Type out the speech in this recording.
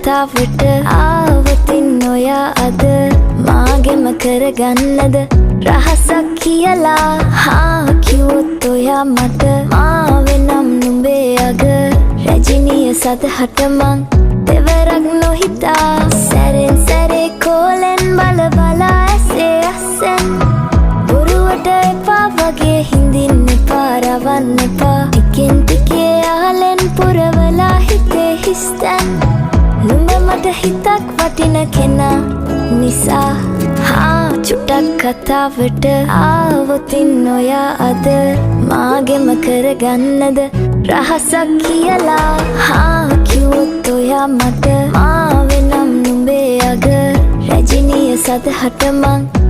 කතාවට ආවතින් ඔයා අද මාගෙම කරගන්නද රහසක් කියලා කිව්වොත් ඔයා මට මාවෙනම් නුඹේ අග රැජිනිය සදහට මං දෙවරක් නොහිතා සැරෙන් සැරේ කෝලෙන් බල බලා ඇසේ අස්සෙන් බොරුවට එපා වගේ හිඳින්න එපා රවන්න එපා ටිකෙන් ටිකේ ආලෙන් පුරවලා හිතේ හිස්තැන් නුඹ මට හිතක් වටින කෙනා නිසා චුට්ටක් කතාවට ආවොතින් ඔයා අද මාගෙම කරගන්නද රහසක් කියලා කිව්වොත් ඔයා මට මාවෙනම් නුඹේ අග රැජිනිය සදහට මං